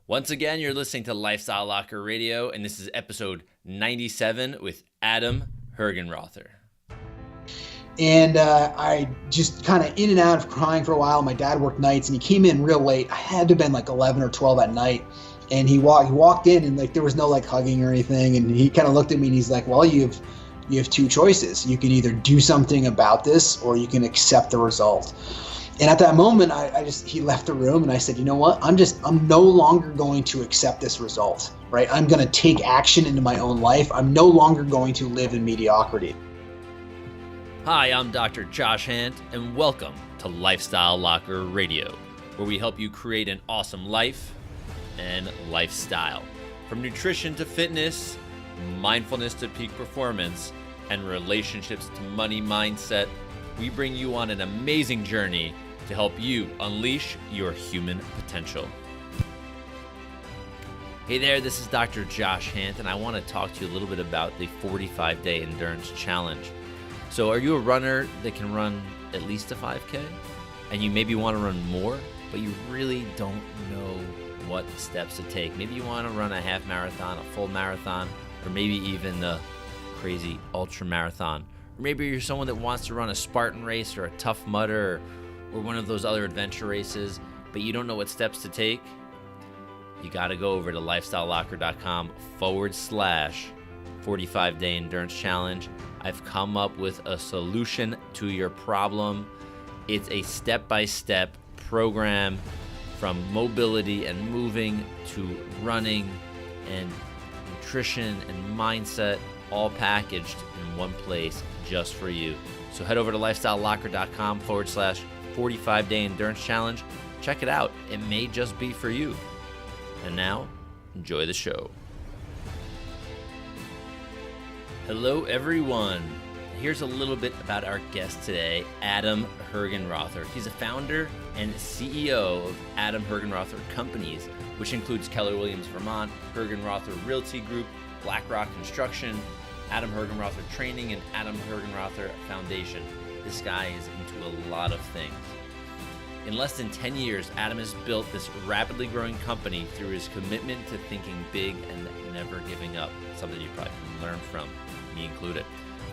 Once again, you're listening to Lifestyle Locker Radio, and this is episode 97 with Adam Hergenrother. And I just kind of in and out of crying for a while. My dad worked nights, and he came in real late. I had to have been like 11 or 12 at night. And he walked in, and like there was no like hugging or anything. And he kind of looked at me, and he's like, "Well, you have two choices. You can either do something about this, or you can accept the result." And at that moment, he left the room, and I said, "You know what? I'm no longer going to accept this result, right? I'm going to take action into my own life. I'm no longer going to live in mediocrity." Hi, I'm Dr. Josh Hant, and welcome to Lifestyle Locker Radio, where we help you create an awesome life and lifestyle. From nutrition to fitness, mindfulness to peak performance, and relationships to money mindset, we bring you on an amazing journey to help you unleash your human potential. Hey there, this is Dr. Josh Hant, and I want to talk to you a little bit about the 45-day endurance challenge. So are you a runner that can run at least a 5K? And you maybe want to run more, but you really don't know what steps to take. Maybe you want to run a half marathon, a full marathon, or maybe even the crazy ultra marathon. Or maybe you're someone that wants to run a Spartan race or a Tough Mudder or one of those other adventure races, but you don't know what steps to take. You got to go over to lifestylelocker.com/45-day endurance challenge. I've come up with a solution to your problem. It's a step-by-step program from mobility and moving to running and nutrition and mindset, all packaged in one place just for you. So head over to lifestylelocker.com/45-day endurance challenge. Check it out. It may just be for you. And now, enjoy the show. Hello, everyone. Here's a little bit about our guest today, Adam Hergenrother. He's a founder and CEO of Adam Hergenrother Companies, which includes Keller, Vermont, Hergenrother Realty Group, BlackRock Construction, Adam Hergenrother Training, and Adam Hergenrother Foundation. This guy is into a lot of things. In less than 10 years, Adam has built this rapidly growing company through his commitment to thinking big and never giving up, something you probably can learn from, me included.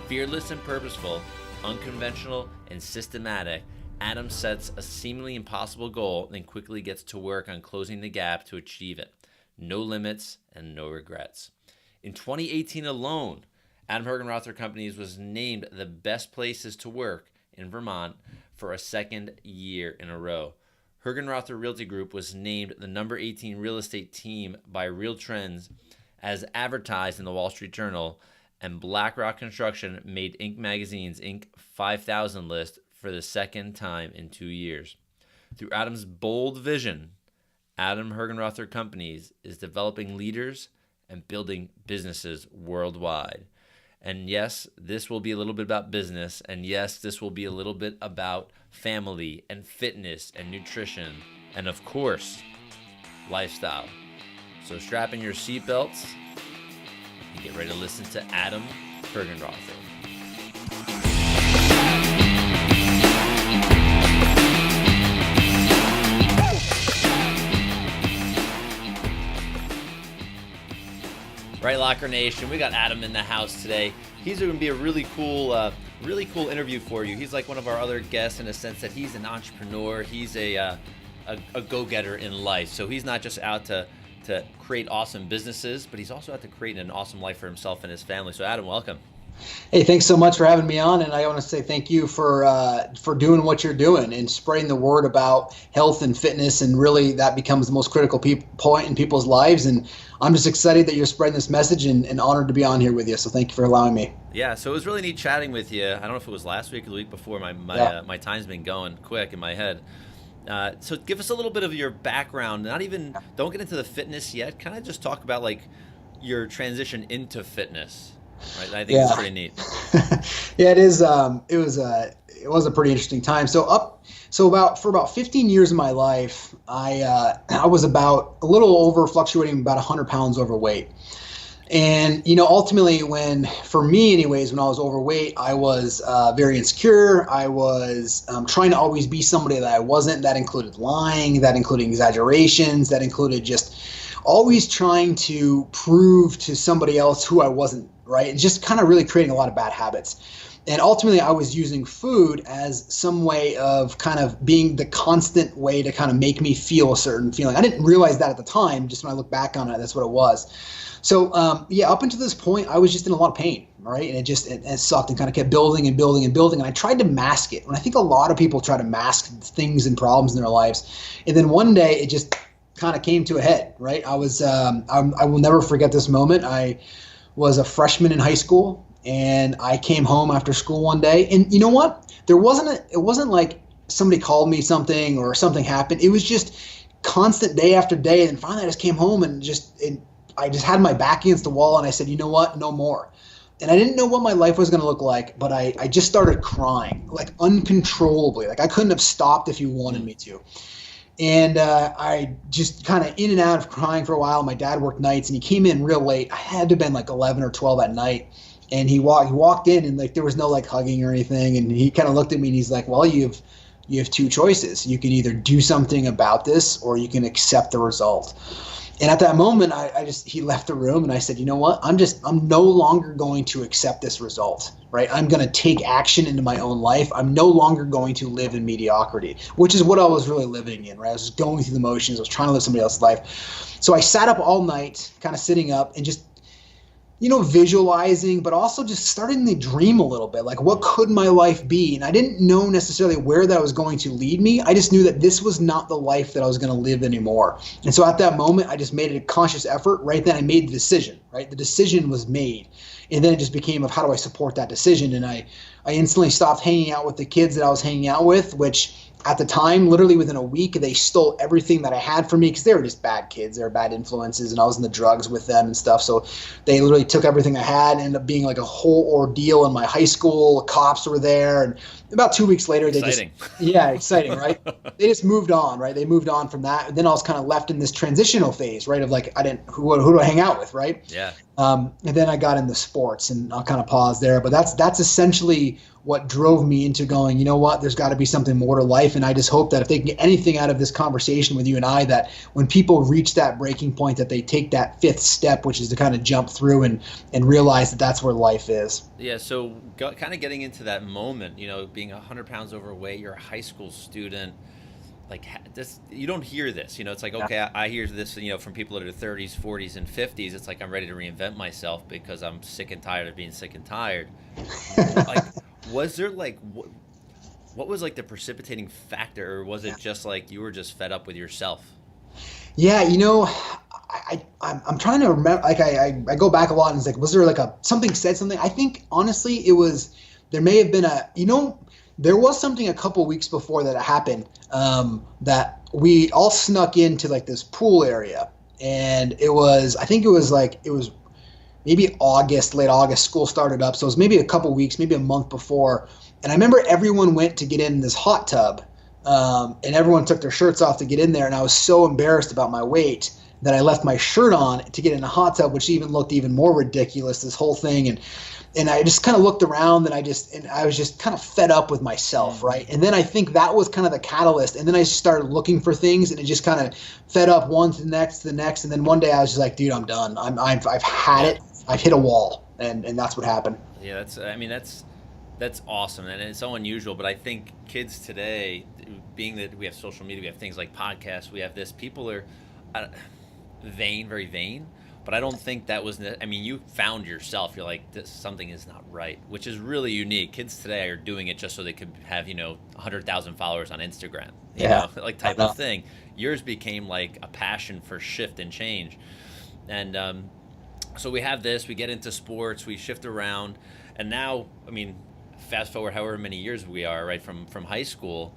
Fearless and purposeful, unconventional and systematic, Adam sets a seemingly impossible goal, then quickly gets to work on closing the gap to achieve it. No limits and no regrets. In 2018 alone, Adam Hergenrother Companies was named the best places to work in Vermont for a second year in a row. Hergenrother Realty Group was named the number 18 real estate team by Real Trends as advertised in the Wall Street Journal, and BlackRock Construction made Inc. Magazine's Inc. 5000 list for the second time in 2 years. Through Adam's bold vision, Adam Hergenrother Companies is developing leaders and building businesses worldwide. And yes, this will be a little bit about business, and yes, this will be a little bit about family and fitness and nutrition, and of course, lifestyle. So strap in your seatbelts and get ready to listen to Adam Hergenrother. Right, Locker Nation, we got Adam in the house today. He's going to be a really cool interview for you. He's like one of our other guests in a sense that he's an entrepreneur. He's a go-getter in life. So he's not just out to create awesome businesses, but he's also out to create an awesome life for himself and his family. So Adam, welcome. Hey, thanks so much for having me on, and I want to say thank you for doing what you're doing and spreading the word about health and fitness, and really that becomes the most critical point in people's lives. And I'm just excited that you're spreading this message and honored to be on here with you. So thank you for allowing me. Yeah, so it was really neat chatting with you. I don't know if it was last week or the week before. My time's been going quick in my head. So give us a little bit of your background. Don't get into the fitness yet. Kind of just talk about like your transition into fitness. Right, I think it's pretty neat. Yeah, it is. It was a pretty interesting time. For about 15 years of my life, I was about a little over fluctuating about 100 pounds overweight. And, ultimately for me anyways, when I was overweight, I was very insecure. I was trying to always be somebody that I wasn't. That included lying, that included exaggerations, that included just always trying to prove to somebody else who I wasn't, right? And just kind of really creating a lot of bad habits. And ultimately, I was using food as some way of kind of being the constant way to kind of make me feel a certain feeling. I didn't realize that at the time. Just when I look back on it, that's what it was. So, up until this point, I was just in a lot of pain, right? And it sucked and kind of kept building and building and building. And I tried to mask it. And I think a lot of people try to mask things and problems in their lives. And then one day, it just kind of came to a head, right? I will never forget this moment. I was a freshman in high school. And I came home after school one day, and you know what? It wasn't like somebody called me something or something happened. It was just constant day after day. And finally I just came home and I just had my back against the wall and I said, you know what? No more. And I didn't know what my life was going to look like, but I just started crying like uncontrollably. Like I couldn't have stopped if you wanted me to. And I just kind of in and out of crying for a while. My dad worked nights and he came in real late. I had to have been like 11 or 12 at night. And he walked in and like there was no like hugging or anything. And he kind of looked at me and he's like, well, you have two choices. You can either do something about this or you can accept the result. And at that moment, he left the room and I said, you know what? I'm no longer going to accept this result, right? I'm going to take action into my own life. I'm no longer going to live in mediocrity, which is what I was really living in, right? I was just going through the motions. I was trying to live somebody else's life. So I sat up all night, kind of sitting up and just visualizing, but also just starting to dream a little bit, like what could my life be? And I didn't know necessarily where that was going to lead me. I just knew that this was not the life that I was going to live anymore. And so at that moment, I just made a conscious effort. Right then I made the decision, right? The decision was made. And then it just became of how do I support that decision? And I instantly stopped hanging out with the kids that I was hanging out with, which at the time, literally within a week, they stole everything that I had from me because they were just bad kids. They were bad influences, and I was in the drugs with them and stuff. So they literally took everything I had and ended up being like a whole ordeal in my high school. Cops were there. And about 2 weeks later, exciting, right? They just moved on, right? They moved on from that. And then I was kind of left in this transitional phase, right? Of like, who do I hang out with, right? Yeah. And then I got into sports, and I'll kind of pause there. But that's essentially what drove me into going, you know what, there's got to be something more to life. And I just hope that if they can get anything out of this conversation with you and I, that when people reach that breaking point, that they take that fifth step, which is to kind of jump through and realize that that's where life is. Yeah, so kind of getting into that moment, being 100 pounds overweight, you're a high school student, like this, you don't hear this, it's like, okay, I hear this, from people that are 30s, 40s, and 50s. It's like I'm ready to reinvent myself because I'm sick and tired of being sick and tired. Like, was there like what was like the precipitating factor, or was it just like you were just fed up with yourself? Yeah, I'm trying to remember. Like I go back a lot and it's like, was there like something said something? I think honestly there may have been there was something a couple weeks before that happened, that we all snuck into like this pool area, and it was maybe late August, school started up. So it was maybe a couple weeks, maybe a month before. And I remember everyone went to get in this hot tub, and everyone took their shirts off to get in there. And I was so embarrassed about my weight that I left my shirt on to get in the hot tub, which looked even more ridiculous, this whole thing. And I just kind of looked around and I was just kind of fed up with myself, right? And then I think that was kind of the catalyst. And then I started looking for things, and it just kind of fed up one to the next. And then one day I was just like, dude, I'm done. I've had it. I've hit a wall, and that's what happened. Yeah, that's awesome, and it's so unusual. But I think kids today, being that we have social media, we have things like podcasts, we have this. People are vain, very vain. But I don't think that was. You found yourself. You're like, something is not right, which is really unique. Kids today are doing it just so they could have 100,000 followers on Instagram. Like type of thing. Yours became like a passion for shift and change, and. So we have this, we get into sports, we shift around, and now, fast forward however many years we are, right, from high school,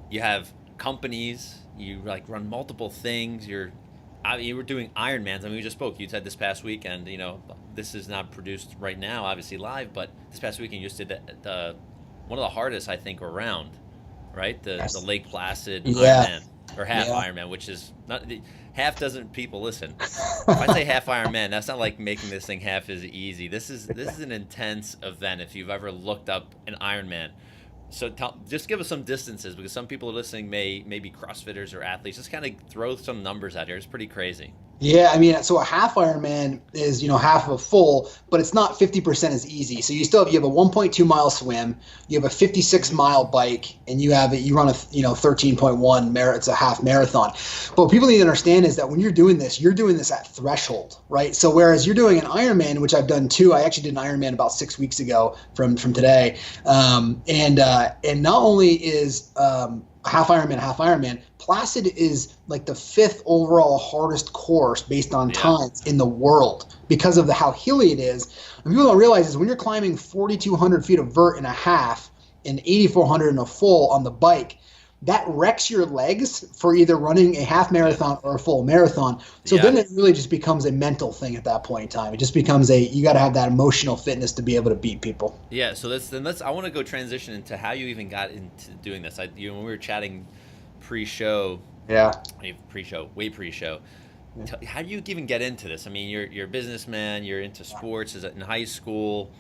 you have companies, you like run multiple things, you were doing Ironmans. We just spoke, you said this past weekend, this is not produced right now, obviously live, but this past weekend you just did one of the hardest, I think, around, right, the Lake Placid Ironman. or half Yeah. Ironman, which is not half doesn't people listen. If I say half Ironman, that's not like making this thing half as easy. This is an intense event if you've ever looked up an Ironman. So just give us some distances because some people are listening may be CrossFitters or athletes. Just kind of throw some numbers out here. It's pretty crazy. Yeah, I mean, so a half Ironman is, half of a full, but it's not 50% as easy. So you have a 1.2 mile swim, you have a 56-mile bike, and you run a 13.1 it's a half marathon. But what people need to understand is that when you're doing this at threshold, right? So whereas you're doing an Ironman, which I've done too, I actually did an Ironman about 6 weeks ago from today, and not only is half Ironman. Placid is like the 5th overall hardest course based on times in the world because of how hilly it is. And people don't realize is when you're climbing 4,200 feet of vert in a half and 8,400 in a full on the bike, that wrecks your legs for either running a half marathon or a full marathon. So then it really just becomes a mental thing at that point in time. It just becomes you got to have that emotional fitness to be able to beat people. Yeah. So I want to go transition into how you even got into doing this. When we were chatting pre-show. Yeah. Way pre-show. How do you even get into this? I mean, you're a businessman. You're into sports. Is it in high school?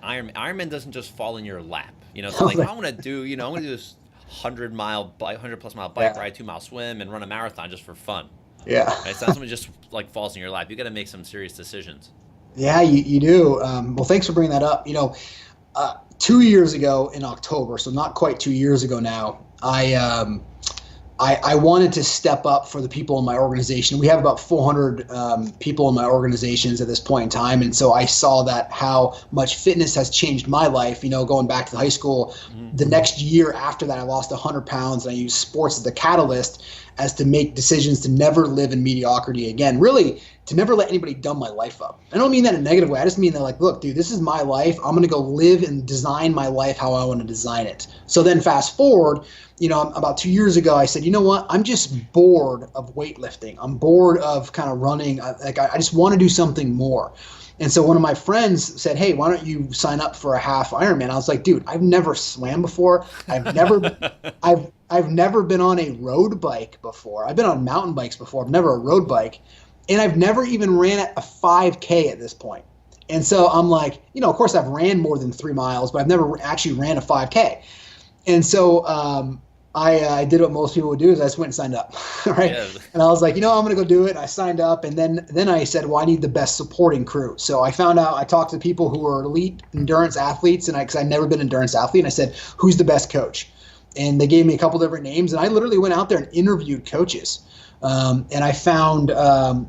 Ironman doesn't just fall in your lap. So like I want to do. I'm going to do this 100+ mile bike ride, 2-mile swim, and run a marathon just for fun. Yeah. Right? It's not something just like falls in your lap. You got to make some serious decisions. Yeah, you do. Well, thanks for bringing that up. 2 years ago in October, so not quite 2 years ago now, I wanted to step up for the people in my organization. We have about 400 people in my organizations at this point in time. And so I saw that how much fitness has changed my life, going back to the high school. Mm-hmm. The next year after that, I lost 100 pounds and I used sports as the catalyst as to make decisions to never live in mediocrity again. Really, to never let anybody dumb my life up. I don't mean that in a negative way. I just mean that like, look, dude, this is my life. I'm going to go live and design my life how I want to design it. So then fast forward, about 2 years ago, I said, you know what? I'm just bored of weightlifting. I'm bored of kind of running. I just want to do something more. And so one of my friends said, hey, why don't you sign up for a half Ironman? I was like, dude, I've never swam before. I've never been on a road bike before. I've been on mountain bikes before. I've never a road bike. And I've never even ran a 5K at this point. And so I'm like, of course I've ran more than 3 miles, but I've never actually ran a 5K. And so I did what most people would do is I just went and signed up, right? Yeah. And I was like, I'm going to go do it. I signed up, and then I said, well, I need the best supporting crew. So I talked to people who were elite endurance athletes, and because I'd never been an endurance athlete, and I said, who's the best coach? And they gave me a couple different names, and I literally went out there and interviewed coaches. And I found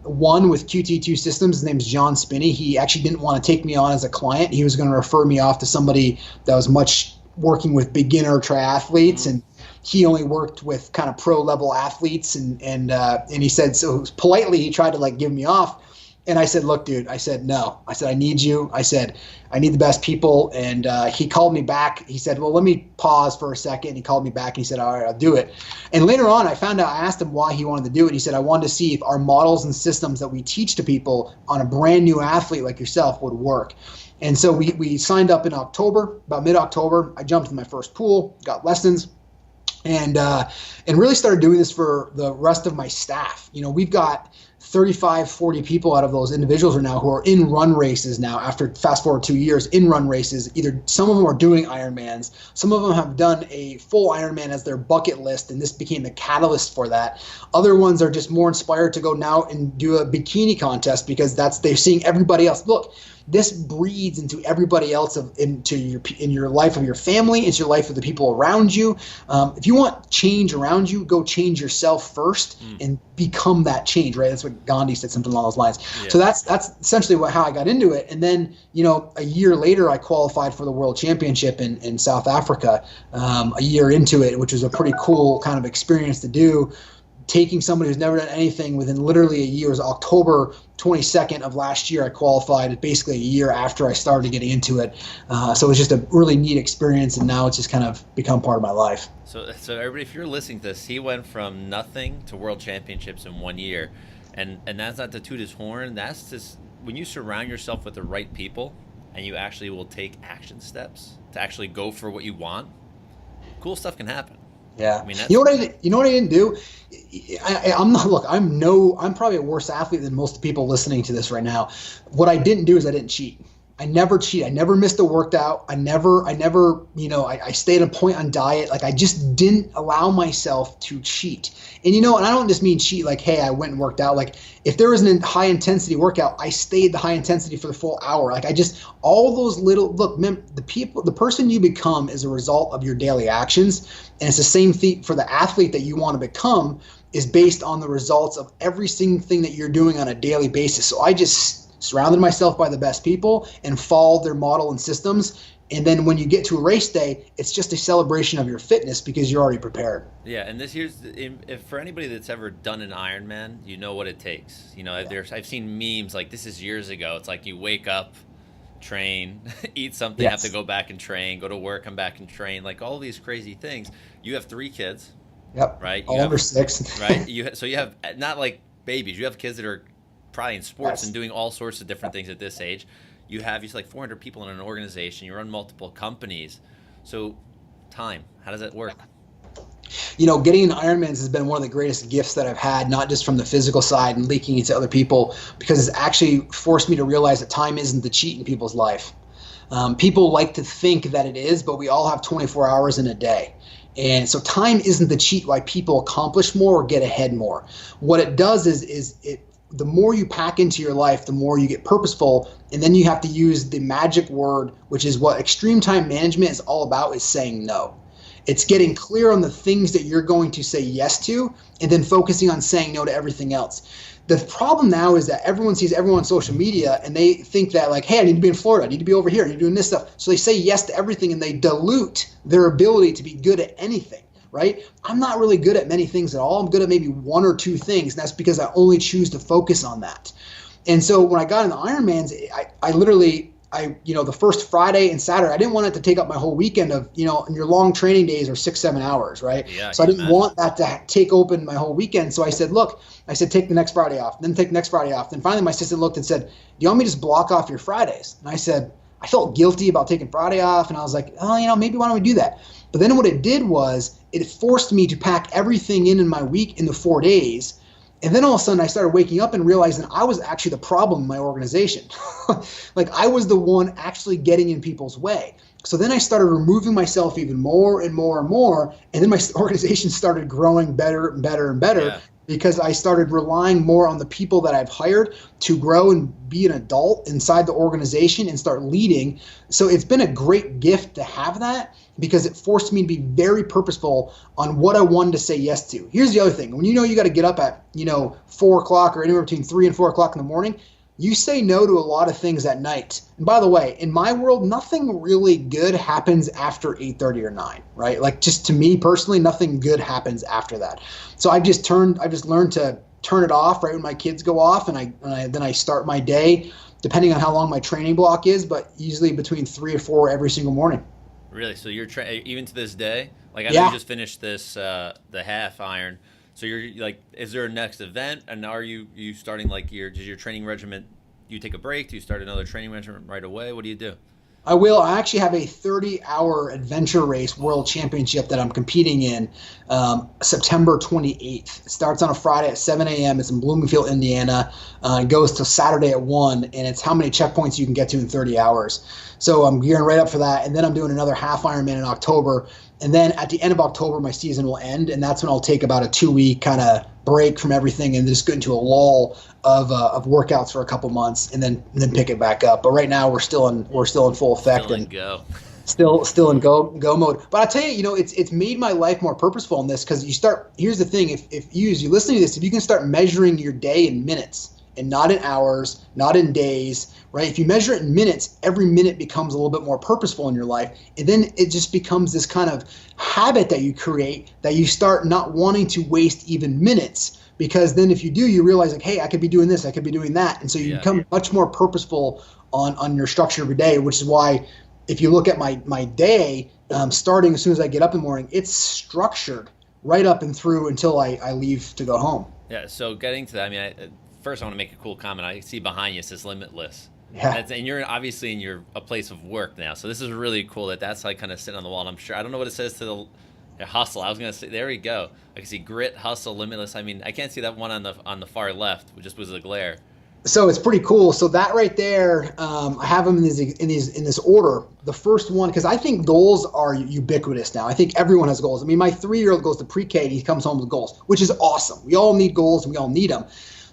one with QT2 Systems. His name's John Spinney. He actually didn't want to take me on as a client. He was going to refer me off to somebody that was much working with beginner triathletes, and he only worked with kind of pro level athletes. And he said, so politely, he tried to like give me off. And I said, look, dude, I said, no. I said, I need you. I said, I need the best people. And he called me back. He said, well, let me pause for a second. He called me back and he said, all right, I'll do it. And later on, I asked him why he wanted to do it. He said, I wanted to see if our models and systems that we teach to people on a brand new athlete like yourself would work. And so we signed up in October, about mid-October. I jumped in my first pool, got lessons, and really started doing this for the rest of my staff. We've got 35, 40 people out of those individuals are now who are in run races now after fast forward 2 years in run races. Either some of them are doing Ironmans, some of them have done a full Ironman as their bucket list, and this became the catalyst for that. Other ones are just more inspired to go now and do a bikini contest because they're seeing everybody else. Look, this breeds into everybody else in your life of your family, into your life of the people around you. If you want change around you, go change yourself first and become that change, right? That's what Gandhi said, something along those lines. Yeah. So that's essentially how I got into it. And then, a year later, I qualified for the World Championship in South Africa a year into it, which was a pretty cool kind of experience to do. Taking somebody who's never done anything within literally a year. It was October 22nd of last year. I qualified basically a year after I started getting into it. So it was just a really neat experience, and now it's just kind of become part of my life. So everybody, if you're listening to this, he went from nothing to world championships in 1 year. And that's not to toot his horn. That's just when you surround yourself with the right people and you actually will take action steps to actually go for what you want, cool stuff can happen. Yeah. I mean, that's You know what I didn't do? I'm not, look, I'm probably a worse athlete than most people listening to this right now. What I didn't do is I didn't cheat. I never cheat. I never missed a workout. I stayed on point on diet. Like I just didn't allow myself to cheat. And I don't just mean cheat like, hey, I went and worked out. Like if there was a high intensity workout, I stayed the high intensity for the full hour. Like all those little, the person you become is a result of your daily actions. And it's the same thing for the athlete that you want to become is based on the results of every single thing that you're doing on a daily basis. So I just surrounded myself by the best people and followed their model and systems. And then when you get to a race day, it's just a celebration of your fitness because you're already prepared. Yeah, and if for anybody that's ever done an Ironman, you know what it takes. I've seen memes like this is years ago. It's like you wake up, train, eat something, Yes. have to go back and train, go to work, come back and train, like all these crazy things. You have 3 kids, Yep. right? All under 6. Right. So you have not like babies. You have kids that are probably in sports Yes. and doing all sorts of different things at this age. You have like 400 people in an organization. You run multiple companies. So time, how does that work? Getting into Ironmans has been one of the greatest gifts that I've had, not just from the physical side and leaking into other people, because it's actually forced me to realize that time isn't the cheat in people's life. People like to think that it is, but we all have 24 hours in a day. And so time isn't the cheat why people accomplish more or get ahead more. What it does is the more you pack into your life, the more you get purposeful. And then you have to use the magic word, which is what extreme time management is all about, is saying no. It's getting clear on the things that you're going to say yes to and then focusing on saying no to everything else. The problem now is that everyone sees everyone on social media and they think that like, hey, I need to be in Florida. I need to be over here. I need to be doing this stuff. So they say yes to everything and they dilute their ability to be good at anything. Right? I'm not really good at many things at all. I'm good at maybe 1 or 2 things. And that's because I only choose to focus on that. And so when I got into Ironmans, I literally, the first Friday and Saturday, I didn't want it to take up my whole weekend of, and your long training days are 6-7 hours, right? Yeah, so I didn't want that to take open my whole weekend. So I said, take the next Friday off, then take the next Friday off. Then finally my assistant looked and said, do you want me to just block off your Fridays? And I said, I felt guilty about taking Friday off. And I was like, maybe why don't we do that? But then what it did was it forced me to pack everything in my week in the 4 days. And then all of a sudden I started waking up and realizing I was actually the problem in my organization. Like I was the one actually getting in people's way. So then I started removing myself even more and more and more. And then my organization started growing better and better and better. Yeah. Because I started relying more on the people that I've hired to grow and be an adult inside the organization and start leading. So it's been a great gift to have that because it forced me to be very purposeful on what I wanted to say yes to. Here's the other thing. When you got to get up at 4 o'clock or anywhere between 3 and 4 o'clock in the morning, you say no to a lot of things at night. And by the way, in my world, nothing really good happens after 8:30 or 9, right? Like just to me personally, nothing good happens after that. So I've just learned to turn it off right when my kids go off, and then I start my day, depending on how long my training block is, but usually between 3 or 4 every single morning. Really? So you're even to this day? Like I know you just finished this the half iron. So you're like, is there a next event? And are you starting like does your training regimen, you take a break? Do you start another training regimen right away? What do you do? I will. I actually have a 30-hour adventure race world championship that I'm competing in September 28th. It starts on a Friday at 7 a.m. It's in Bloomfield, Indiana. It goes to Saturday at 1, and it's how many checkpoints you can get to in 30 hours. So I'm gearing right up for that, and then I'm doing another half Ironman in October. And then at the end of October, my season will end, and that's when I'll take about a 2-week kind of break from everything and just go into a lull of workouts for a couple months, and then pick it back up. But right now, we're still in full effect Still in go. Still in go mode. But I'll tell you, it's made my life more purposeful in this because you start. Here's the thing: if you listening to this, if you can start measuring your day in minutes and not in hours, not in days. Right? If you measure it in minutes, every minute becomes a little bit more purposeful in your life. And then it just becomes this kind of habit that you create that you start not wanting to waste even minutes. Because then if you do, you realize like, hey, I could be doing this, I could be doing that. And so you become much more purposeful on your structure of your day, which is why if you look at my day, starting as soon as I get up in the morning, it's structured right up and through until I leave to go home. Yeah, so getting to that, I mean, first I want to make a cool comment. I see behind you, it says limitless. Yeah. And you're obviously in a place of work now. So this is really cool that's like kind of sitting on the wall. And I'm sure, I don't know what it says to Yeah, hustle. I was gonna say, there we go. I can see grit, hustle, limitless. I mean, I can't see that one on the far left, which just was a glare. So it's pretty cool. So that right there, I have them in this order. The first one, because I think goals are ubiquitous now. I think everyone has goals. I mean, my 3-year-old goes to pre-K and he comes home with goals, which is awesome. We all need goals and we all need them.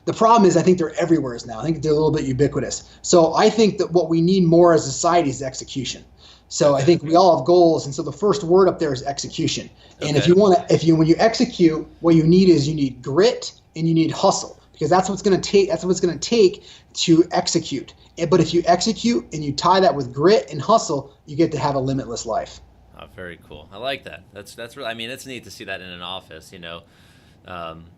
The problem is I think they're everywhere now. I think they're a little bit ubiquitous. So I think that what we need more as a society is execution. So I think we all have goals, and so the first word up there is execution. And Okay. when you execute, what you need grit and you need hustle, because that's what's going to take. That's what's going to take to execute. But if you execute and you tie that with grit and hustle, you get to have a limitless life. Oh, very cool. I like that. That's really. I mean, it's neat to see that in an office. And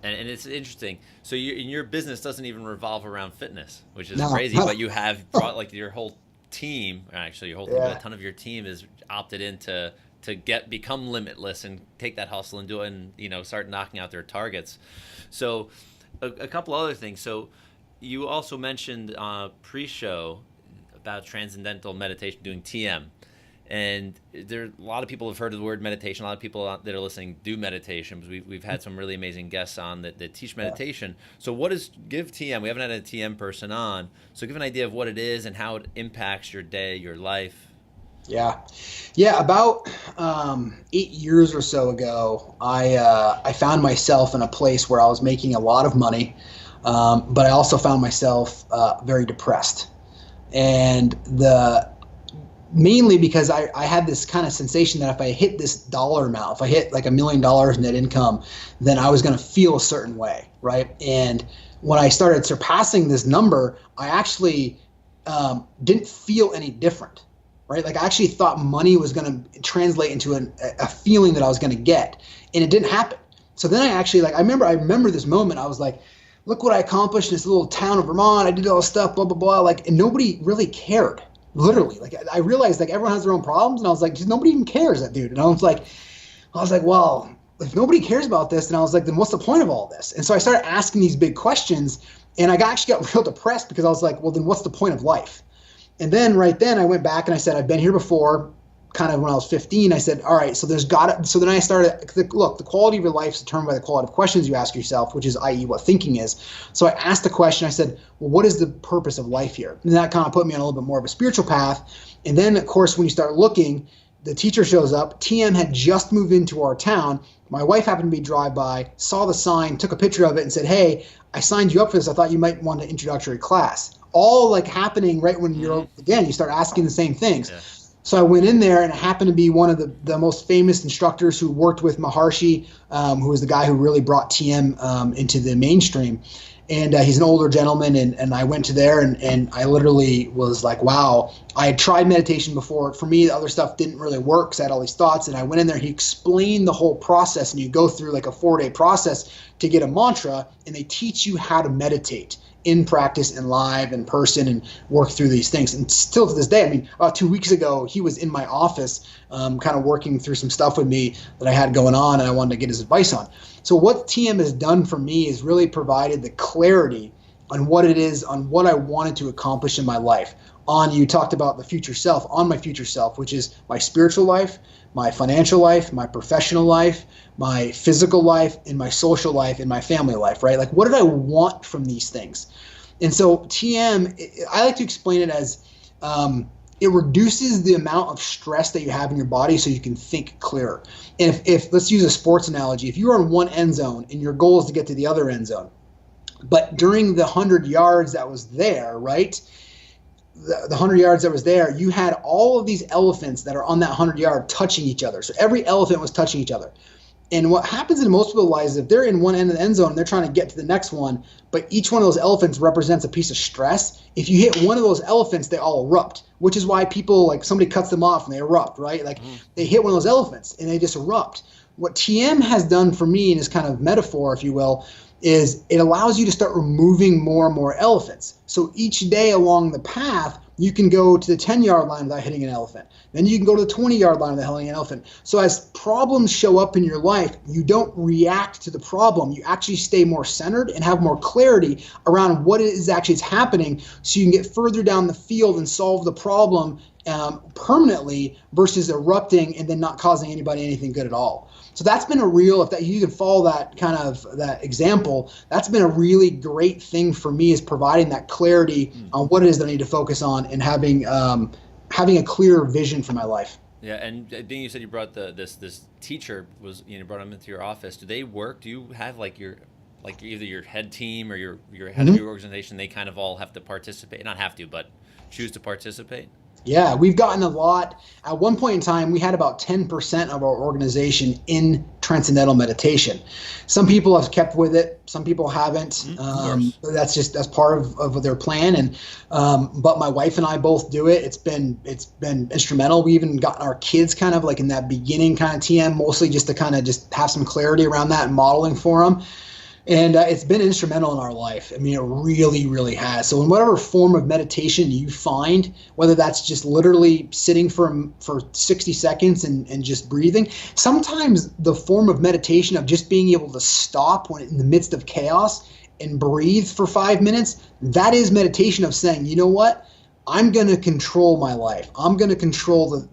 it's interesting. So your business doesn't even revolve around fitness, which is crazy. But you have brought like your whole team. Actually, your whole team. Yeah. A ton of your team is opted in to become limitless and take that hustle and do it, and start knocking out their targets. So a couple other things. So you also mentioned pre-show about transcendental meditation, doing TM. And a lot of people have heard of the word meditation. A lot of people that are listening do meditation, because we've had some really amazing guests on that teach meditation. So give TM? We haven't had a TM person on. So give an idea of what it is and how it impacts your day, your life. Yeah. About 8 years or so ago, I found myself in a place where I was making a lot of money, but I also found myself very depressed. And mainly because I had this kind of sensation that if I hit this dollar amount, if I hit like $1 million net income, then I was going to feel a certain way, right? And when I started surpassing this number, I actually didn't feel any different, right? Like I actually thought money was going to translate into a feeling that I was going to get, and it didn't happen. So then I remember this moment. I was like, look what I accomplished in this little town of Vermont. I did all this stuff, blah, blah, blah. And nobody really cared. Literally, I realized everyone has their own problems, and I was like, just nobody even cares, that dude. And I was like, well, if nobody cares about this, then then what's the point of all this? And so I started asking these big questions, and I actually got real depressed, because I was like, well, then what's the point of life? And then right then I went back and I said, I've been here before. Kind of when I was 15, I said, all right, so then I started, look, the quality of your life is determined by the quality of questions you ask yourself, which is, i.e., what thinking is. So I asked the question, I said, well, what is the purpose of life here? And that kind of put me on a little bit more of a spiritual path. And then, of course, when you start looking, the teacher shows up. TM had just moved into our town. My wife happened to be drive-by, saw the sign, took a picture of it, and said, hey, I signed you up for this. I thought you might want an introductory class. All happening right when you start asking the same things. Yeah. So I went in there, and it happened to be one of the most famous instructors who worked with Maharshi, who was the guy who really brought TM into the mainstream. And he's an older gentleman, and I went to there, and I literally was like, wow. I had tried meditation before. For me, the other stuff didn't really work because I had all these thoughts. And I went in there, and he explained the whole process, and you go through a 4-day process to get a mantra, and they teach you how to meditate in practice and live in person and work through these things. And still to this day, I mean, 2 weeks ago, he was in my office kind of working through some stuff with me that I had going on, and I wanted to get his advice on. So what TM has done for me is really provided the clarity on what it is, on what I wanted to accomplish in my life. You talked about the future self, on my future self, which is my spiritual life, my financial life, my professional life, my physical life, and my social life, and my family life, right? What did I want from these things? And so TM, I like to explain it as it reduces the amount of stress that you have in your body so you can think clearer. And if let's use a sports analogy, if you are in one end zone and your goal is to get to the other end zone, but during the 100 yards that was there, right? The 100 yards that was there, you had all of these elephants that are on that 100 yard touching each other. So every elephant was touching each other. And what happens in most people's lives is if they're in one end of the end zone and they're trying to get to the next one, but each one of those elephants represents a piece of stress, if you hit one of those elephants, they all erupt, which is why people, somebody cuts them off and they erupt, right? They hit one of those elephants and they just erupt. What TM has done for me in this kind of metaphor, if you will, is it allows you to start removing more and more elephants. So each day along the path, you can go to the 10-yard line without hitting an elephant. Then you can go to the 20-yard line without hitting an elephant. So as problems show up in your life, you don't react to the problem. You actually stay more centered and have more clarity around what it is actually happening, so you can get further down the field and solve the problem permanently versus erupting and then not causing anybody anything good at all. So that's been a real, if that you can follow that kind of that example, that's been a really great thing for me, is providing that clarity on what it is that I need to focus on, and having a clear vision for my life. Yeah, and then you said you brought this teacher brought him into your office. Do they work? Do you have either your head team or your head of your organization? They kind of all have to participate, not have to, but choose to participate. Yeah, we've gotten a lot. At one point in time, we had about 10% of our organization in transcendental meditation. Some people have kept with it. Some people haven't. That's part of their plan. And but my wife and I both do it. It's been instrumental. We even gotten our kids kind of like in that beginning kind of TM, mostly just to kind of just have some clarity around that and modeling for them. And it's been instrumental in our life. I mean, it really, really has. So in whatever form of meditation you find, whether that's just literally sitting for 60 seconds and just breathing, sometimes the form of meditation of just being able to stop when in the midst of chaos and breathe for 5 minutes, that is meditation of saying, you know what? I'm going to control my life. I'm going to control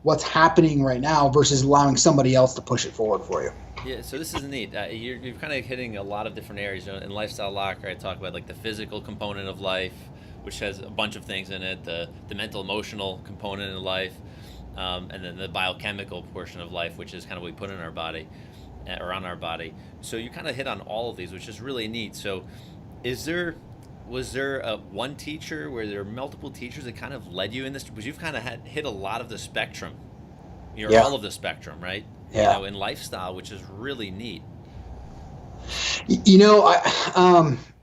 what's happening right now versus allowing somebody else to push it forward for you. Yeah, so this is neat. You're kind of hitting a lot of different areas. In Lifestyle Locker, I talk about like the physical component of life, which has a bunch of things in it, the mental, emotional component of life, and then the biochemical portion of life, which is kind of what we put in our body, or on our body. So you kind of hit on all of these, which is really neat. So was there one teacher, were there multiple teachers that kind of led you in this? Because you've kind of hit a lot of the spectrum, all of the spectrum, right? Yeah. In lifestyle, which is really neat.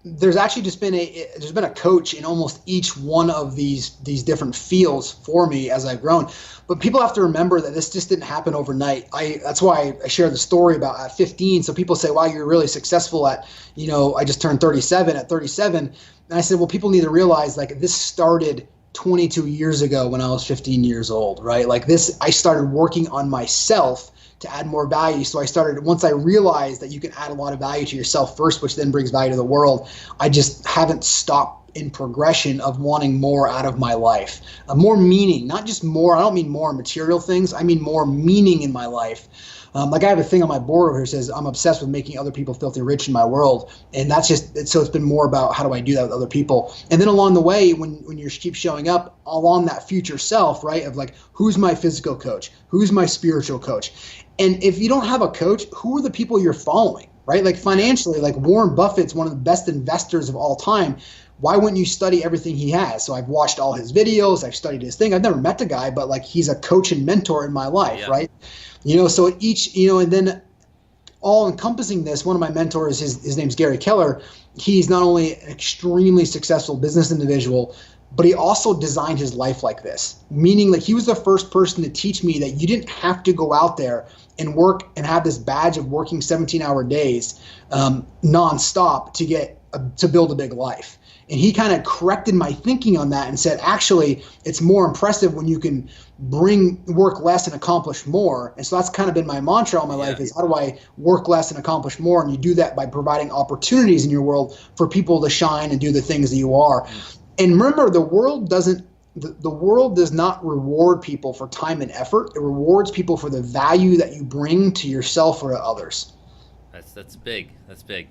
There's actually just been a coach in almost each one of these different fields for me as I've grown. But people have to remember that this just didn't happen overnight. That's why I share the story about at 15. So people say, wow, you're really successful at, I just turned 37 at 37. And I said, well, people need to realize like this started 22 years ago when I was 15 years old, right? Like this, I started working on myself to add more value. So once I realized that you can add a lot of value to yourself first, which then brings value to the world, I just haven't stopped in progression of wanting more out of my life. More meaning, not just more. I don't mean more material things. I mean more meaning in my life. Like I have a thing on my board over here that says I'm obsessed with making other people filthy rich in my world. And that's so it's been more about how do I do that with other people. And then along the way, when you keep showing up along that future self, right, of like, who's my physical coach? Who's my spiritual coach? And if you don't have a coach, who are the people you're following, right? Like financially, like Warren Buffett's one of the best investors of all time. Why wouldn't you study everything he has? So I've watched all his videos. I've studied his thing. I've never met the guy, but like he's a coach and mentor in my life, right? So each, and then all encompassing this, one of my mentors, his name's Gary Keller. He's not only an extremely successful business individual, but he also designed his life like this, meaning like he was the first person to teach me that you didn't have to go out there and work and have this badge of working 17-hour days nonstop to build a big life. And he kind of corrected my thinking on that and said, actually, it's more impressive when you can work less and accomplish more. And so that's kind of been my mantra all my life is, how do I work less and accomplish more? And you do that by providing opportunities in your world for people to shine and do the things that you are. And remember, the world does not reward people for time and effort. It rewards people for the value that you bring to yourself or to others. That's big. That's big.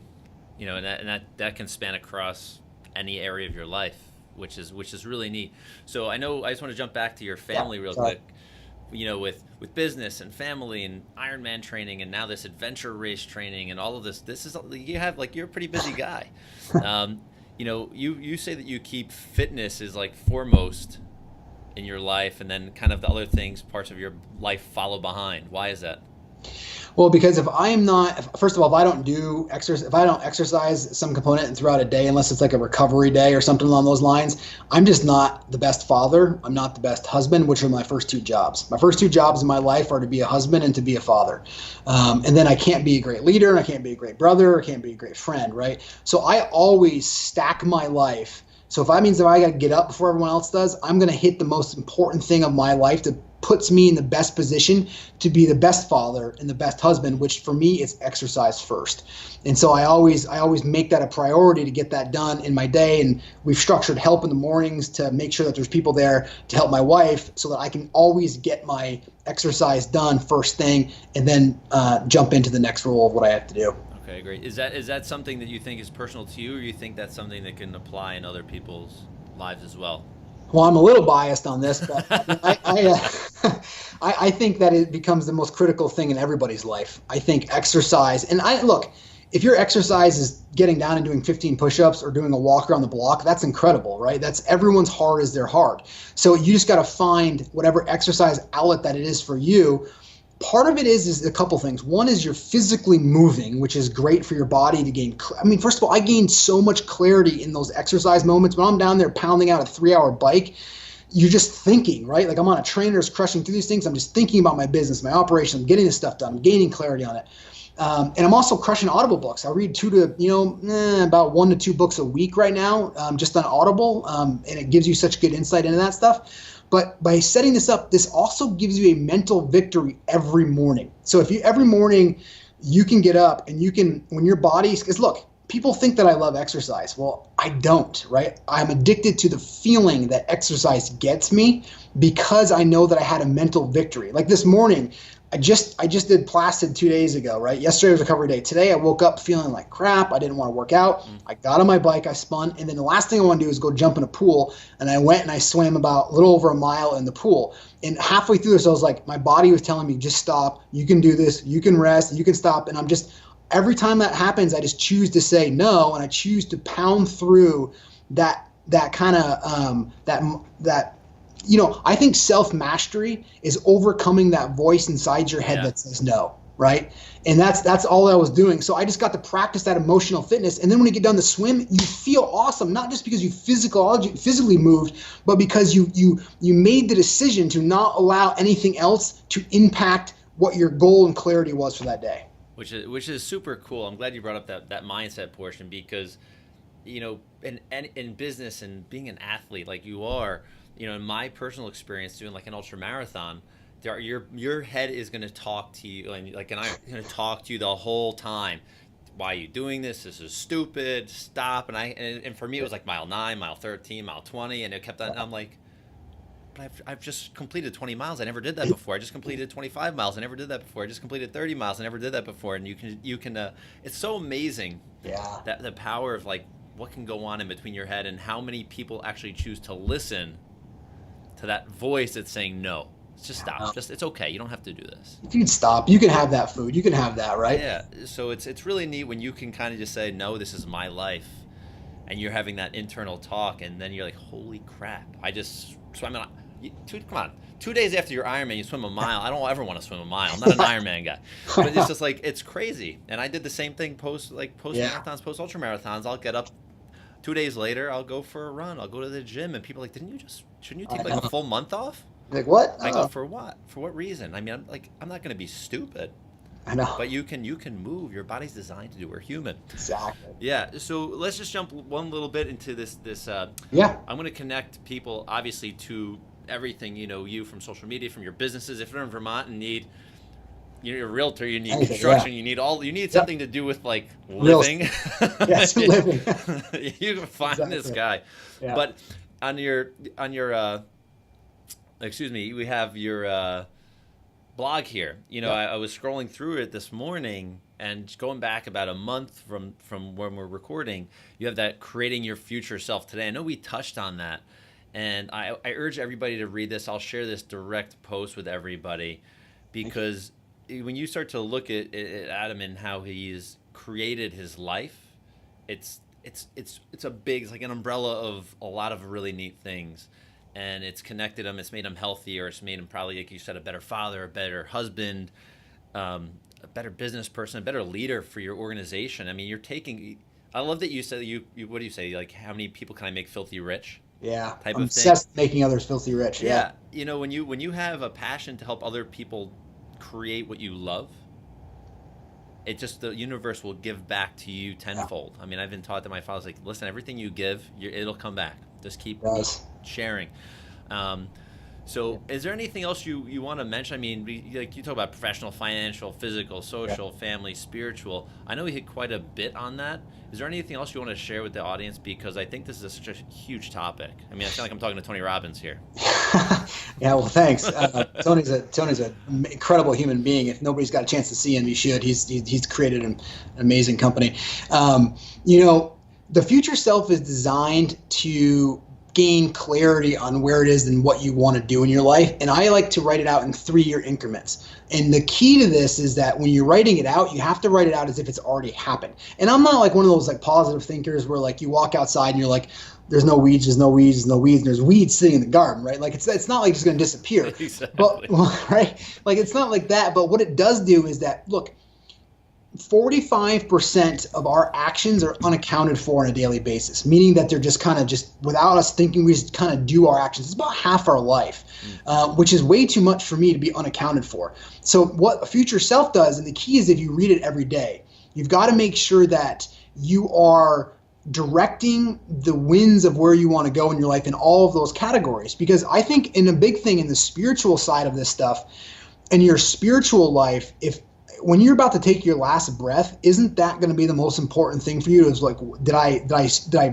And that can span across any area of your life, which is really neat. So I just want to jump back to your family real quick. With business and family and Ironman training and now this adventure race training and all of this. This is you're a pretty busy guy. You say that you keep fitness is like foremost in your life, and then kind of the other things, parts of your life follow behind. Why is that? Well, because if I don't exercise some component throughout a day, unless it's like a recovery day or something along those lines, I'm just not the best father. I'm not the best husband, which are my first two jobs. My first two jobs in my life are to be a husband and to be a father. And then I can't be a great leader, and I can't be a great brother, I can't be a great friend, right? So I always stack my life. So if that means that I got to get up before everyone else does, I'm going to hit the most important thing of my life to puts me in the best position to be the best father and the best husband, which for me is exercise first. And so I always make that a priority to get that done in my day. And we've structured help in the mornings to make sure that there's people there to help my wife so that I can always get my exercise done first thing and then jump into the next role of what I have to do. Okay, great. Is that something that you think is personal to you, or you think that's something that can apply in other people's lives as well? Well, I'm a little biased on this, but I think that it becomes the most critical thing in everybody's life. I think exercise, and look, if your exercise is getting down and doing 15 push-ups or doing a walk around the block, that's incredible, right? That's everyone's hard is their hard. So you just got to find whatever exercise outlet that it is for you. Part of it is a couple things. One is you're physically moving, which is great for your body to gain. I mean, first of all, I gained so much clarity in those exercise moments. When I'm down there pounding out a 3-hour bike, you're just thinking, right? Like I'm on a trainer crushing through these things. I'm just thinking about my business, my operation. I'm getting this stuff done. I'm gaining clarity on it. And I'm also crushing Audible books. I read about 1 to 2 books a week right now, just on Audible. And it gives you such good insight into that stuff. But by setting this up, this also gives you a mental victory every morning. So if every morning you can get up and you can, when your body's, because look, people think that I love exercise. Well, I don't, right? I'm addicted to the feeling that exercise gets me because I know that I had a mental victory. Like this morning, I just did Placid 2 days ago, right? Yesterday was recovery day. Today I woke up feeling like crap. I didn't want to work out. I got on my bike, I spun, and then the last thing I want to do is go jump in a pool. And I went and I swam about a little over a mile in the pool. And halfway through this, I was like, my body was telling me, just stop. You can do this. You can rest. You can stop. And every time that happens, I just choose to say no, and I choose to pound through that kind of that. I think self-mastery is overcoming that voice inside your head that says no, right? And that's all I was doing. So I just got to practice that emotional fitness. And then when you get done the swim, you feel awesome, not just because you physically moved, but because you made the decision to not allow anything else to impact what your goal and clarity was for that day. Which is super cool. I'm glad you brought up that mindset portion because, in business and being an athlete like you are, in my personal experience doing like an ultra marathon, your head is going to talk to you, and I'm going to talk to you the whole time. Why are you doing this? This is stupid. Stop. And for me, it was like mile 9, mile 13, mile 20, and it kept on. And I'm like, but I've just completed 20 miles. I never did that before. I just completed 25 miles. I never did that before. I just completed 30 miles. I never did that before. And you can. It's so amazing. Yeah. That the power of like what can go on in between your head and how many people actually choose to listen to that voice that's saying no. Just stop. It's okay. You don't have to do this. If you can stop, you can have that food. You can have that, right? Yeah. So it's really neat when you can kind of just say, no, this is my life. And you're having that internal talk. And then you're like, holy crap. I just swam on. Come on. 2 days after your Ironman, you swim a mile. I don't ever want to swim a mile. I'm not an Ironman guy. But it's just like, it's crazy. And I did the same thing post marathons, post ultra marathons. I'll get up 2 days later. I'll go for a run. I'll go to the gym. And people are like, shouldn't you take like a full month off? Like what? I go, for what? For what reason? I mean, I'm not going to be stupid. I know. But you can move. Your body's designed to do. We're human. Exactly. Yeah. So let's just jump one little bit into this. Yeah. I'm going to connect people, obviously, to everything, you from social media, from your businesses. If you're in Vermont and you're a realtor, you need construction, you need something to do with like living. Yes, living. You can find this guy. Yeah. But on your we have your blog here. I was scrolling through it this morning and going back about a month from when we're recording, you have that creating your future self today. I know we touched on that. And I urge everybody to read this. I'll share this direct post with everybody because when you start to look at Adam and how he's created his life, it's a big, it's like an umbrella of a lot of really neat things. And it's connected him. It's made him healthier. It's made him probably, like you said, a better father, a better husband, a better business person, a better leader for your organization. I mean, I love that you said what do you say? Like, how many people can I make filthy rich? Yeah, I'm obsessed with making others filthy rich. Yeah. When you have a passion to help other people create what you love, the universe will give back to you tenfold. I mean, I've been taught that my father's like, listen, everything you give, it'll come back. Just keep sharing. So is there anything else you want to mention? I mean, like you talk about professional, financial, physical, social, family, spiritual. I know we hit quite a bit on that. Is there anything else you want to share with the audience? Because I think this is such a huge topic. I mean, I sound like I'm talking to Tony Robbins here. Yeah, well, thanks. Tony's an incredible human being. If nobody's got a chance to see him, you should. He's created an amazing company. The future self is designed to gain clarity on where it is and what you want to do in your life. And I like to write it out in 3-year increments. And the key to this is that when you're writing it out, you have to write it out as if it's already happened. And I'm not like one of those like positive thinkers where like you walk outside and you're like, there's no weeds, there's no weeds, there's no weeds, and there's weeds sitting in the garden, right? Like it's not like it's going to disappear. Exactly. But, right? Like it's not like that. But what it does do is that, look, 45% of our actions are unaccounted for on a daily basis, meaning that they're just without us thinking, we just kind of do our actions. It's about half our life, which is way too much for me to be unaccounted for. So what a future self does, and the key is if you read it every day, you've got to make sure that you are directing the winds of where you want to go in your life in all of those categories. Because I think in a big thing in the spiritual side of this stuff, in your spiritual life, when you're about to take your last breath, isn't that going to be the most important thing for you? Is like, did I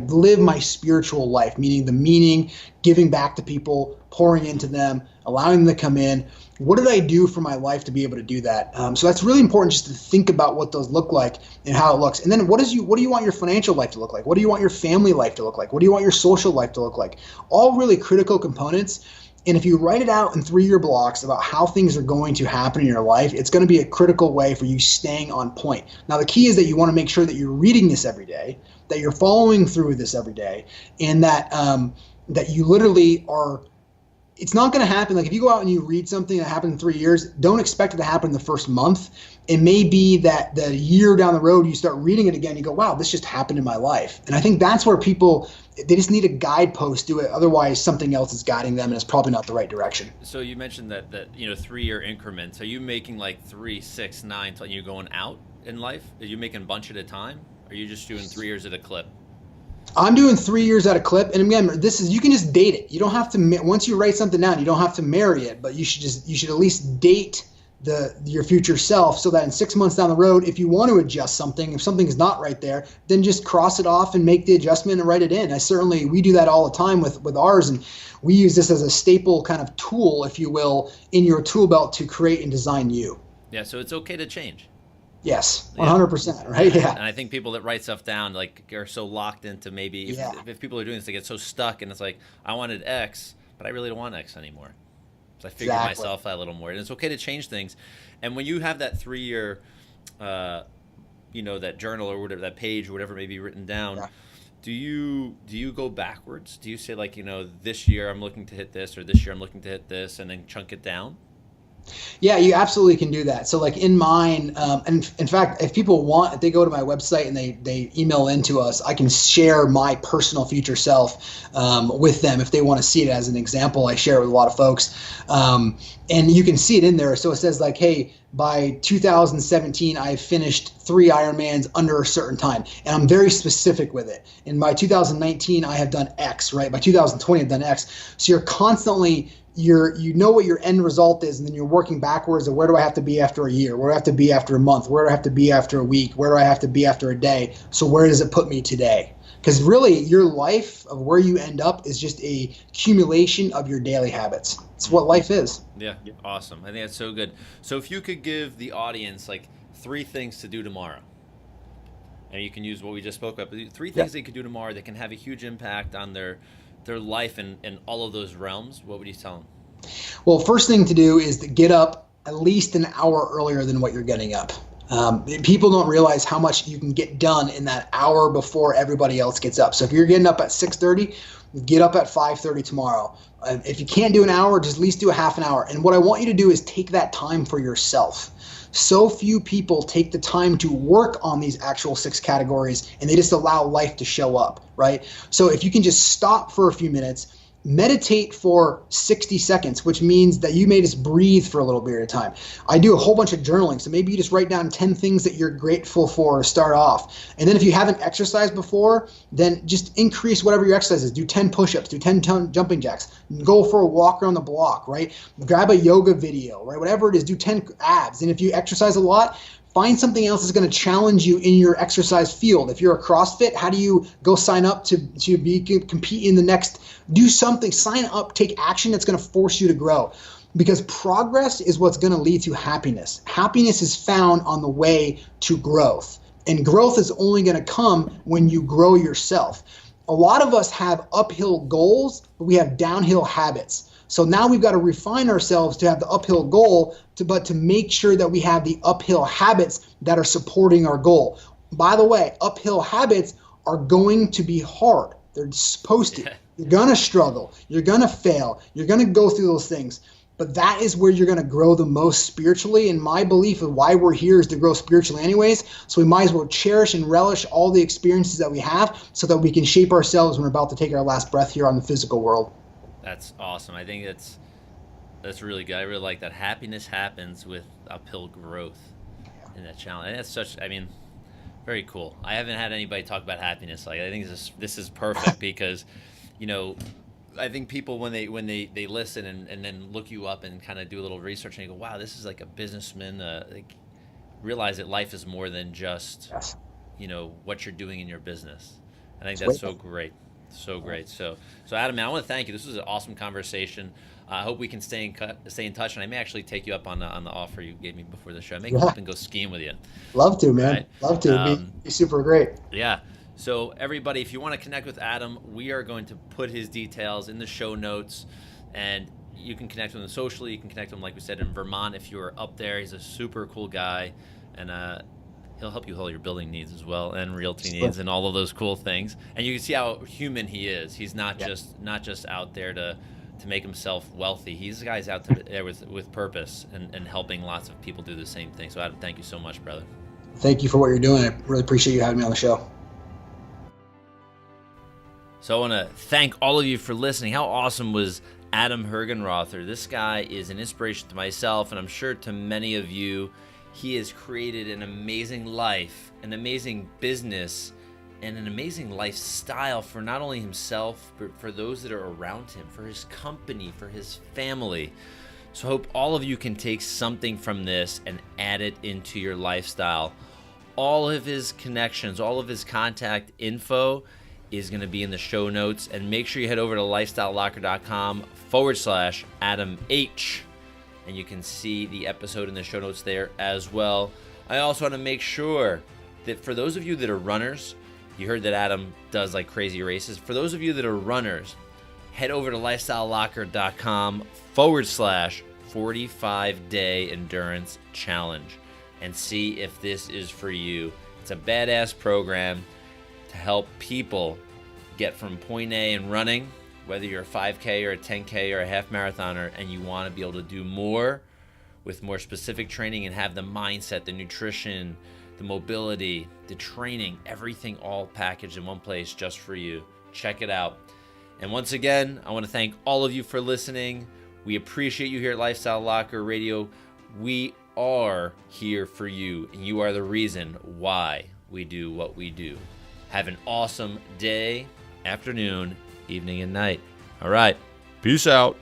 live my spiritual life? Meaning, giving back to people, pouring into them, allowing them to come in. What did I do for my life to be able to do that? So that's really important, just to think about what those look like and how it looks. And then what do you want your financial life to look like? What do you want your family life to look like? What do you want your social life to look like? All really critical components. And if you write it out in 3-year blocks about how things are going to happen in your life, it's going to be a critical way for you staying on point. Now, the key is that you want to make sure that you're reading this every day, that you're following through this every day, and that that you literally are. It's not going to happen. Like if you go out and you read something that happened in 3 years, don't expect it to happen in the first month. It may be that the year down the road, you start reading it again, you go, wow, this just happened in my life. And I think that's where people, they just need a guidepost to it. Otherwise, something else is guiding them and it's probably not the right direction. So you mentioned that 3-year increments. Are you making like 3, 6, 9, and you're going out in life? Are you making a bunch at a time? Or are you just doing 3 years at a clip? I'm doing 3 years at a clip. And again, you can just date it. You don't have to, once you write something down, you don't have to marry it, but you should at least date your future self, so that in 6 months down the road, if you want to adjust something, if something's not right there, then just cross it off and make the adjustment and write it in. We do that all the time with ours, and we use this as a staple kind of tool, if you will, in your tool belt to create and design you. Yeah, so it's okay to change. Yes, 100%, right? Yeah. And I think people that write stuff down are so locked into maybe if people are doing this, they get so stuck, and it's like, I wanted X, but I really don't want X anymore. So I figured myself out a little more, and it's okay to change things. And when you have that 3-year, that journal or whatever, that page or whatever may be written down, do you go backwards? Do you say like, this year I'm looking to hit this, or this year I'm looking to hit this, and then chunk it down? Yeah, you absolutely can do that. So like in mine, and in fact, if people want, if they go to my website and they email into us, I can share my personal future self with them if they want to see it as an example. I share it with a lot of folks. And you can see it in there. So it says like, hey, by 2017, I finished 3 Ironmans under a certain time. And I'm very specific with it. And by 2019, I have done X, right? By 2020, I've done X. So you're constantly, you know what your end result is, and then you're working backwards of where do I have to be after a year? Where do I have to be after a month? Where do I have to be after a week? Where do I have to be after a day? So where does it put me today? Because really, your life of where you end up is just a accumulation of your daily habits. It's what life is. Yeah, awesome. I think that's so good. So if you could give the audience like 3 things to do tomorrow, and you can use what we just spoke about, but 3 things they could do tomorrow that can have a huge impact on their life in all of those realms, what would you tell them? Well, first thing to do is to get up at least an hour earlier than what you're getting up. People don't realize how much you can get done in that hour before everybody else gets up. So if you're getting up at 6:30, get up at 5:30 tomorrow. If you can't do an hour, just at least do a half an hour. And what I want you to do is take that time for yourself. So few people take the time to work on these actual 6 categories, and they just allow life to show up, right? So if you can just stop for a few minutes, meditate for 60 seconds, which means that you may just breathe for a little period of time. I do a whole bunch of journaling. So maybe you just write down 10 things that you're grateful for to start off. And then if you haven't exercised before, then just increase whatever your exercise is. Do 10 push-ups, do 10 jumping jacks, go for a walk around the block, right? Grab a yoga video, right? Whatever it is, do 10 abs. And if you exercise a lot, find something else that's going to challenge you in your exercise field. If you're a CrossFit, how do you go sign up to compete in the next, do something, sign up, take action that's going to force you to grow. Because progress is what's going to lead to happiness. Happiness is found on the way to growth. And growth is only going to come when you grow yourself. A lot of us have uphill goals, but we have downhill habits. So now we've got to refine ourselves to have the uphill goal, but to make sure that we have the uphill habits that are supporting our goal. By the way, uphill habits are going to be hard. They're supposed to. You're going to struggle. You're going to fail. You're going to go through those things. But that is where you're going to grow the most spiritually. And my belief of why we're here is to grow spiritually anyways. So we might as well cherish and relish all the experiences that we have so that we can shape ourselves when we're about to take our last breath here on the physical world. That's awesome. I think that's really good. I really like that. Happiness happens with uphill growth in that challenge. And that's very cool. I haven't had anybody talk about happiness. Like, I think this is perfect because, I think people when they listen and then look you up and kind of do a little research and you go, wow, this is like a businessman. Realize that life is more than just, what you're doing in your business. I think that's so great. So great. So Adam, man, I want to thank you. This was an awesome conversation. I hope we can stay in touch, and I may actually take you up on the offer you gave me before the show. I may come up and go skiing with you. Love to, man. Right? Love to. Be super great. Yeah. So everybody, if you want to connect with Adam, we are going to put his details in the show notes, and you can connect with him socially. You can connect with him, like we said, in Vermont if you're up there. He's a super cool guy, and he'll help you with all your building needs as well, and realty needs, and all of those cool things. And you can see how human he is. He's not just out there to make himself wealthy. He's the guy's out there with purpose and helping lots of people do the same thing. So Adam, thank you so much, brother. Thank you for what you're doing. I really appreciate you having me on the show. So I want to thank all of you for listening. How awesome was Adam Hergenrother? This guy is an inspiration to myself, and I'm sure to many of you. He has created an amazing life, an amazing business, and an amazing lifestyle for not only himself, but for those that are around him, for his company, for his family. So I hope all of you can take something from this and add it into your lifestyle. All of his connections, all of his contact info is going to be in the show notes. And make sure you head over to lifestylelocker.com/Adam H. And you can see the episode in the show notes there as well. I also want to make sure that for those of you that are runners, you heard that Adam does like crazy races. For those of you that are runners, head over to lifestylelocker.com/45-day endurance challenge and see if this is for you. It's a badass program to help people get from point A in running, whether you're a 5K or a 10K or a half marathoner, and you want to be able to do more with more specific training and have the mindset, the nutrition, the mobility, the training, everything all packaged in one place just for you. Check it out. And once again, I want to thank all of you for listening. We appreciate you here at Lifestyle Locker Radio. We are here for you, and you are the reason why we do what we do. Have an awesome day, afternoon, evening, and night. All right. Peace out.